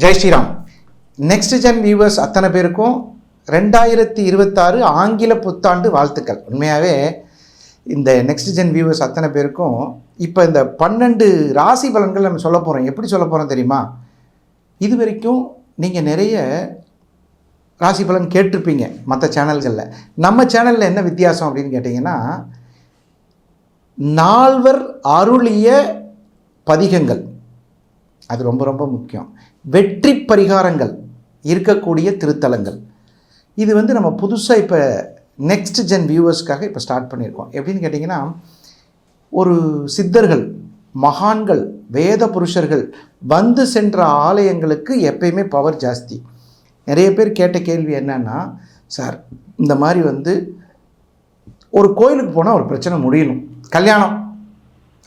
Jai Shriram. Next gen viewers அத்தனை பேருக்கும் 2026 ஆங்கில புத்தாண்டு வாழ்த்துக்கள். உண்மையாகவே இந்த நெக்ஸ்ட் ஜென் வியூவர்ஸ் அத்தனை பேருக்கும் இப்போ இந்த 12 ராசி பலன்கள் நம்ம சொல்ல போகிறோம். எப்படி சொல்ல போகிறோம் தெரியுமா? இது வரைக்கும் நீங்கள் நிறைய ராசி பலன் கேட்டிருப்பீங்க மற்ற சேனல்களில். நம்ம சேனலில் என்ன வித்தியாசம் அப்படின்னு கேட்டிங்கன்னா, நால்வர் அருளிய பதிகங்கள், அது ரொம்ப ரொம்ப முக்கியம். வெற்றி பரிகாரங்கள் இருக்கக்கூடிய திருத்தலங்கள், இது நம்ம புதுசாக இப்போ நெக்ஸ்ட் ஜென் வியூவர்ஸ்க்காக இப்போ ஸ்டார்ட் பண்ணியிருக்கோம். எப்படின்னு கேட்டிங்கன்னா, ஒரு சித்தர்கள், மகான்கள், வேத புருஷர்கள் வந்து சென்ற ஆலயங்களுக்கு எப்பயுமே பவர் ஜாஸ்தி. நிறைய பேர் கேட்ட கேள்வி என்னன்னா, சார் இந்த மாதிரி ஒரு கோயிலுக்கு போனால் ஒரு பிரச்சனை முடியணும், கல்யாணம்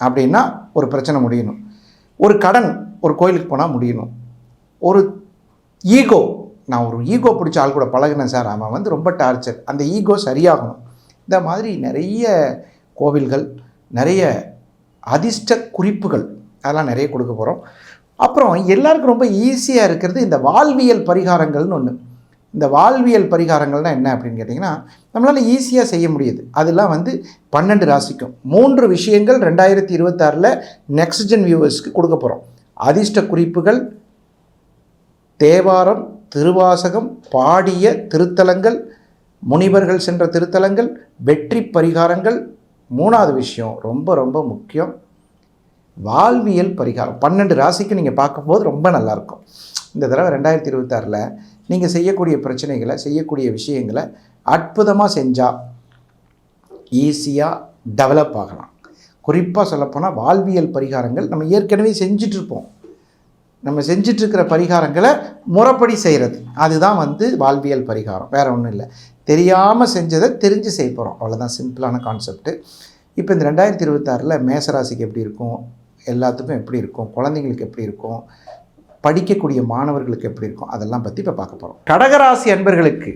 அப்படின்னா ஒரு பிரச்சனை முடியணும், ஒரு கடன் ஒரு கோயிலுக்கு போனால் முடியணும், ஒரு ஈகோ, நான் ஒரு ஈகோ பிடிச்ச ஆள் கூட பழகினேன் சார், அவன் ரொம்ப டார்ச்சர், அந்த ஈகோ சரியாகணும். இந்த மாதிரி நிறைய கோவில்கள், நிறைய அதிர்ஷ்ட குறிப்புகள், அதெல்லாம் நிறைய கொடுக்க போகிறோம். அப்புறம் எல்லாருக்கும் ரொம்ப ஈஸியாக இருக்கிறது இந்த வாழ்வியல் பரிகாரங்கள்னு ஒன்று. இந்த வாழ்வியல் பரிகாரங்கள்னால் என்ன அப்படின்னு கேட்டிங்கன்னா, நம்மளால் ஈஸியாக செய்ய முடியுது. அதெல்லாம் 12 ராசிக்கும் 3 விஷயங்கள் 2026 நெக்ஸ்ட் ஜென் வியூவர்ஸ்க்கு கொடுக்க போகிறோம். அதிர்ஷ்ட குறிப்புகள், தேவாரம், திருவாசகம் பாடிய திருத்தலங்கள், முனிவர்கள் சென்ற திருத்தலங்கள், வெற்றி பரிகாரங்கள். 3வது விஷயம் ரொம்ப ரொம்ப முக்கியம், வாழ்வியல் பரிகாரம். 12 ராசிக்கு நீங்கள் பார்க்கும்போது ரொம்ப நல்லாயிருக்கும். இந்த தடவை 2026 நீங்கள் செய்யக்கூடிய பிரச்சனைகளை, செய்யக்கூடிய விஷயங்களை அற்புதமாக செஞ்சால் ஈஸியாக டெவலப் ஆகலாம். குறிப்பாக சொல்லப்போனால் வாழ்வியல் பரிகாரங்கள் நம்ம ஏற்கனவே செஞ்சிட்ருப்போம். நம்ம செஞ்சிட்ருக்கிற பரிகாரங்களை முறைப்படி செய்கிறது, அதுதான் வாழ்வியல் பரிகாரம். வேறு ஒன்றும் இல்லை. தெரியாமல் செஞ்சதை தெரிஞ்சு செய்ய போகிறோம், அவ்வளோதான். சிம்பிளான கான்செப்ட்டு. இப்போ இந்த 2026 மேசராசிக்கு எப்படி இருக்கும், எல்லாத்துக்கும் எப்படி இருக்கும், குழந்தைங்களுக்கு எப்படி இருக்கும், படிக்கக்கூடிய மாணவர்களுக்கு எப்படி இருக்கும், அதெல்லாம் பற்றி இப்போ பார்க்க போகிறோம். கடகராசி அன்பர்களுக்கு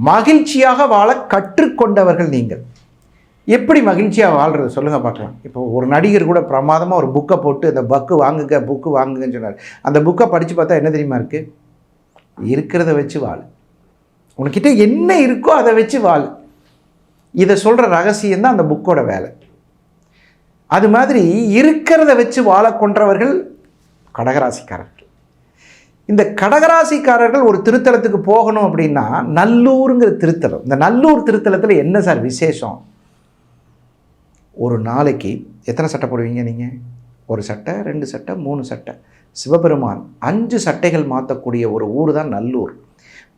மகிழ்ச்சியாக வாழ கற்றுக்கொண்டவர்கள் நீங்கள். எப்படி மகிழ்ச்சியாக வாழ்கிறது சொல்லுங்கள் பார்க்கலாம். இப்போ ஒரு நடிகர் கூட பிரமாதமாக ஒரு புக்கை போட்டு அந்த புக்கு வாங்குங்கன்னு சொன்னார். அந்த புக்கை படித்து பார்த்தா என்ன தெரியுமா இருக்குது? இருக்கிறத வச்சு வாழ், உனக்கிட்ட என்ன இருக்கோ அதை வச்சு வாழ். இதை சொல்கிற ரகசியம்தான் அந்த புக்கோட வேலை. அது மாதிரி இருக்கிறத வச்சு வாழ கொன்றவர்கள் கடகராசிக்காரர்கள். இந்த கடகராசிக்காரர்கள் ஒரு திருத்தலத்துக்கு போகணும் அப்படின்னா, நல்லூருங்கிற திருத்தலம். இந்த நல்லூர் திருத்தலத்தில் என்ன சார் விசேஷம்? ஒரு நாளைக்கு எத்தனை சட்டை போடுவீங்க நீங்கள்? ஒரு சட்டை, 2 சட்டை, 3 சட்டை. சிவபெருமான் 5 சட்டைகள் மாற்றக்கூடிய ஒரு ஊர் தான் நல்லூர்.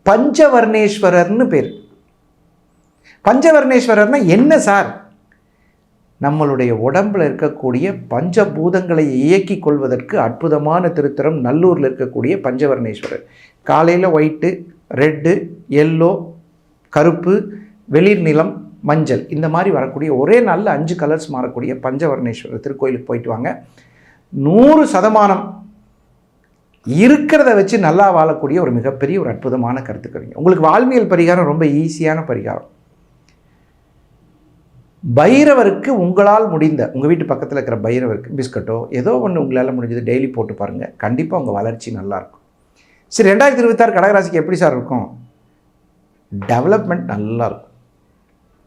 பஞ்சவர்ணேஸ்வரர்னு பேர். பஞ்சவர்ணேஸ்வரர்னா என்ன சார்? நம்மளுடைய உடம்பில் இருக்கக்கூடிய பஞ்சபூதங்களை இயக்கி கொள்வதற்கு அற்புதமான திருத்தலம் நல்லூரில் இருக்கக்கூடிய பஞ்சவர்ணேஸ்வரர். காலையில் ஒயிட்டு, ரெட்டு, எல்லோ, கருப்பு, வெளிர் நிலம், மஞ்சள், இந்த மாதிரி வரக்கூடிய ஒரே நாளில் 5 கலர்ஸ் மாறக்கூடிய பஞ்சவர்ணேஸ்வரர் திருக்கோயிலுக்கு போயிட்டு வாங்க. 100% இருக்கிறத வச்சு நல்லா வாழக்கூடிய ஒரு மிகப்பெரிய ஒரு அற்புதமான கருத்துக்கிறீங்க. உங்களுக்கு வாழ்வியல் பரிகாரம் ரொம்ப ஈஸியான பரிகாரம். பைரவருக்கு உங்களால் முடிந்த, உங்கள் வீட்டு பக்கத்தில் இருக்கிற பைரவருக்கு பிஸ்கட்டோ ஏதோ ஒன்று உங்களால் முடிஞ்சது டெய்லி போட்டு பாருங்கள். கண்டிப்பாக உங்கள் வளர்ச்சி நல்லாயிருக்கும். சரி, 2026 கடகராசிக்கு எப்படி சார் இருக்கும்? டெவலப்மெண்ட் நல்லாயிருக்கும்,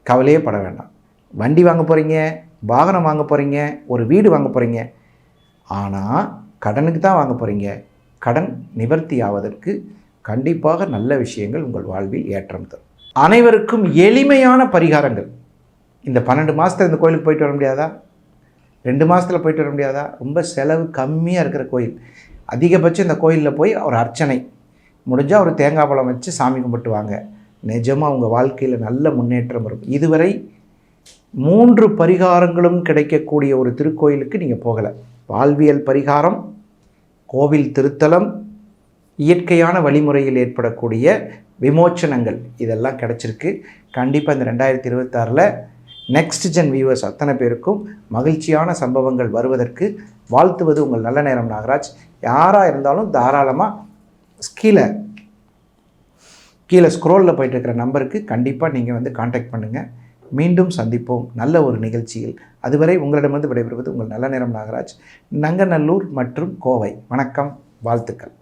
கவலையே பட வேண்டாம். வண்டி வாங்க போகிறீங்க, வாகனம் வாங்க போகிறீங்க, ஒரு வீடு வாங்க போகிறீங்க. ஆனால் கடனுக்கு தான் வாங்க போகிறீங்க. கடன் நிவர்த்தி ஆவதற்கு கண்டிப்பாக நல்ல விஷயங்கள் உங்கள் வாழ்வில் ஏற்றம் தரும். அனைவருக்கும் எளிமையான பரிகாரங்கள். இந்த 12 மாதத்தில் இந்த கோயிலுக்கு போயிட்டு வர முடியாதா? 2 மாதத்தில் போயிட்டு வர முடியாதா? ரொம்ப செலவு கம்மியாக இருக்கிற கோயில். அதிகபட்சம் இந்த கோயிலில் போய் ஒரு அர்ச்சனை முடிஞ்சால் ஒரு தேங்காய் பழம் வச்சு சாமி கும்பிட்டு வாங்க. நிஜமாக உங்கள் வாழ்க்கையில் நல்ல முன்னேற்றம் வரும். இதுவரை 3 பரிகாரங்களும் கிடைக்கக்கூடிய ஒரு திருக்கோயிலுக்கு நீங்கள் போகலை. வாழ்வியல் பரிகாரம், கோவில் திருத்தலம், இயற்கையான வழிமுறையில் ஏற்படக்கூடிய விமோச்சனங்கள், இதெல்லாம் கிடச்சிருக்கு. கண்டிப்பாக இந்த 2026 நெக்ஸ்ட் ஜென் வியூவர்ஸ் அத்தனை பேருக்கும் மகிழ்ச்சியான சம்பவங்கள் வருவதற்கு வாழ்த்துவது உங்கள் நல்ல நேரம் நாகராஜ். யாராக இருந்தாலும் தாராளமாக கீழே ஸ்க்ரோலில் போயிட்டு இருக்கிற நம்பருக்கு கண்டிப்பாக நீங்கள் கான்டாக்ட் பண்ணுங்கள். மீண்டும் சந்திப்போம் நல்ல ஒரு நிகழ்ச்சியில். அதுவரை உங்களிடமிருந்து விடைபெறுவது உங்கள் நல்ல நேரம் நாகராஜ், நங்கநல்லூர் மற்றும் கோவை. வணக்கம், வாழ்த்துக்கள்.